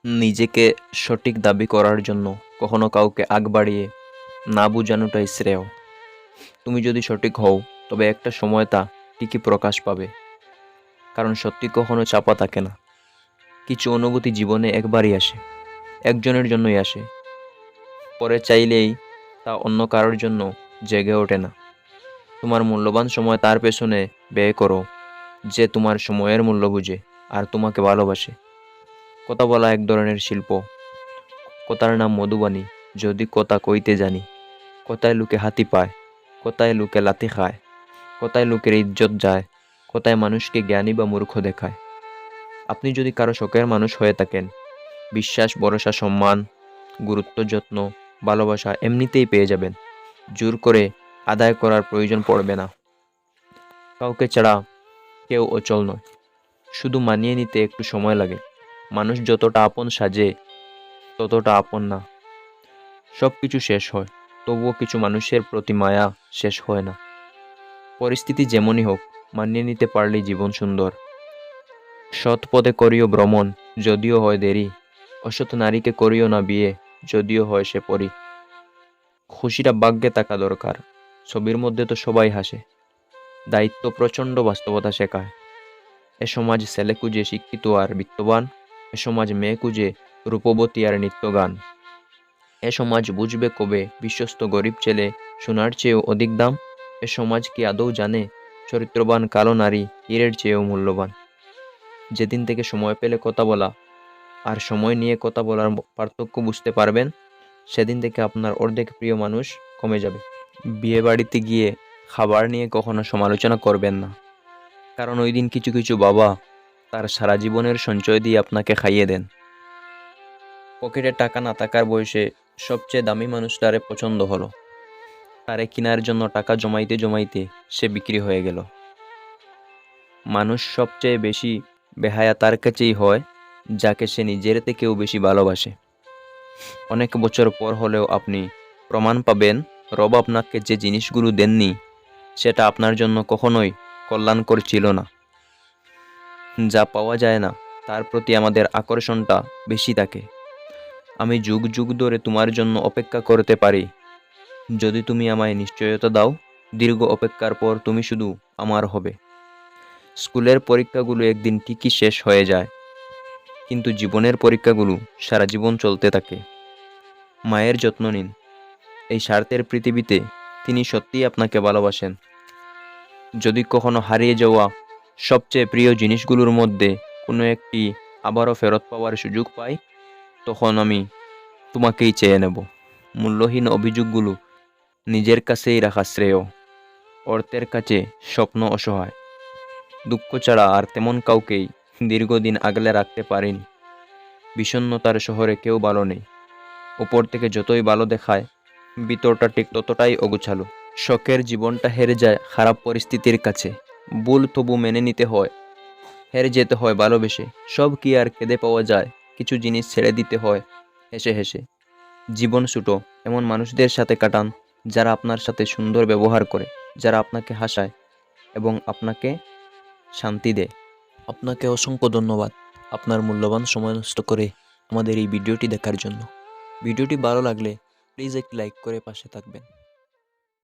নিজেকে সঠিক দাবি করার জন্য কখনো কাউকে আগ বাড়িয়ে না বোঝানোটাই শ্রেয়। তুমি যদি সঠিক হও, তবে একটা সময় তা ঠিকই প্রকাশ পাবে। কারণ সত্যি কখনো চাপা থাকে না। কিছু অনুভূতি জীবনে একবারই আসে, একজনের জন্যই আসে। পরে চাইলেই তা অন্য কারোর জন্য জেগে ওঠে না। তোমার মূল্যবান সময় তার পেছনে ব্যয় করো, যে তোমার সময়ের মূল্য বুঝে আর তোমাকে ভালোবাসে। কথা বলা এক ধরনের শিল্প। কথার নাম মধুবাণী। যদি কথা কইতে জানি, কথায় লোকে হাতি পায়, কথায় লোকে লাথি খায়, কথায় লোকের ইজ্জত যায়, কথায় মানুষকে জ্ঞানী বা মূর্খ দেখায়। আপনি যদি কারো শখের মানুষ হয়ে থাকেন, বিশ্বাস, ভরসা, সম্মান, গুরুত্ব, যত্ন, ভালোবাসা এমনিতেই পেয়ে যাবেন। জোর করে আদায় করার প্রয়োজন পড়বে না। কাউকে ছাড়া কেউ অচল নয়, শুধু মানিয়ে নিতে একটু সময় লাগে। মানুষ যতটা আপন সাজে, ততটা আপন না। সব কিছু শেষ হয়, তবুও কিছু মানুষের প্রতি মায়া শেষ হয় না। পরিস্থিতি যেমনই হোক, মানিয়ে নিতে পারলেই জীবন সুন্দর। সৎ পথে করিও ভ্রমণ, যদিও হয় দেরি। অসৎ নারীকে করিও না বিয়ে, যদিও হয় সে পরী। খুশিটা ভাগ্যে থাকা দরকার। ছবির মধ্যে তো সবাই হাসে। দায়িত্ব প্রচণ্ড বাস্তবতা শেখায়। এ সমাজ ছেলে খুঁজে শিক্ষিত আর বিত্তবান, এ সমাজ মেয়ে খুঁজে রূপবতী আর নিত্যগান। এ সমাজ বুঝবে কবে বিশ্বস্ত গরিব ছেলে সোনার চেয়েও অধিক দাম। এ সমাজ কি আদৌ জানে চরিত্রবান কালো নারী হীরের চেয়েও মূল্যবান। যেদিন থেকে সময় পেলে কথা বলা আর সময় নিয়ে কথা বলার পার্থক্য বুঝতে পারবেন, সেদিন থেকে আপনার অর্ধেক প্রিয় মানুষ কমে যাবে। বিয়ে বাড়িতে গিয়ে খাবার নিয়ে কখনো সমালোচনা করবেন না। কারণ ওই দিন কিছু কিছু বাবা তার সারা জীবনের সঞ্চয় দিয়ে আপনাকে খাইয়ে দেন। পকেটে টাকা না থাকার বয়সে সবচেয়ে দামি মানুষটারে পছন্দ হলো, তারে কেনার জন্য টাকা জমাইতে জমাইতে সে বিক্রি হয়ে গেল। মানুষ সবচেয়ে বেশি বেহায়া তার কাছেই হয়, যাকে সে নিজের থেকেও বেশি ভালোবাসে। অনেক বছর পর হলেও আপনি প্রমাণ পাবেন, রব আপনাকে যে জিনিসগুলো দেননি, সেটা আপনার জন্য কখনোই কল্যাণকর ছিল না। যা পাওয়া যায় না, তার প্রতি আমাদের আকর্ষণটা বেশি থাকে। আমি যুগ যুগ ধরে তোমার জন্য অপেক্ষা করতে পারি, যদি তুমি আমায় নিশ্চয়তা দাও। দীর্ঘ অপেক্ষার পর তুমি শুধু আমার হবে। স্কুলের পরীক্ষাগুলো একদিন ঠিকই শেষ হয়ে যায়, কিন্তু জীবনের পরীক্ষাগুলো সারা জীবন চলতে থাকে। মায়ের যত্ন নিন। এই স্বার্থের পৃথিবীতে তিনি সত্যিই আপনাকে ভালোবাসেন। যদি কখনো হারিয়ে যাওয়া সবচেয়ে প্রিয় জিনিসগুলোর মধ্যে কোনো একটি আবারও ফেরত পাওয়ার সুযোগ পাই, তখন আমি তোমাকেই চেয়ে নেব। মূল্যহীন অভিযোগগুলো নিজের কাছেই রাখা শ্রেয়। অর্থের কাছে স্বপ্ন অসহায়। দুঃখ ছাড়া আর তেমন কাউকেই দীর্ঘদিন আগলে রাখতে পারিনি। বিষণ্ণতার শহরে কেউ ভালো নেই। উপর থেকে যতই ভালো দেখায়, ভিতরটা ঠিক ততটাই অগোছালো। শখের জীবনটা হেরে যায় খারাপ পরিস্থিতির কাছে। ভুল তবু মেনে নিতে হয়, হেরে যেতে হয় ভালোবেসে। সব কি আর কেঁদে পাওয়া যায়? কিছু জিনিস ছেড়ে দিতে হয় হেসে হেসে। জীবন ছোটো, এমন মানুষদের সাথে কাটান যারা আপনার সাথে সুন্দর ব্যবহার করে, যারা আপনাকে হাসায় এবং আপনাকে শান্তি দেয়। আপনাকে অসংখ্য ধন্যবাদ আপনার মূল্যবান সময় নষ্ট করে আমাদের এই ভিডিওটি দেখার জন্য। ভিডিওটি ভালো লাগলে প্লিজ একটি লাইক করে পাশে থাকবেন।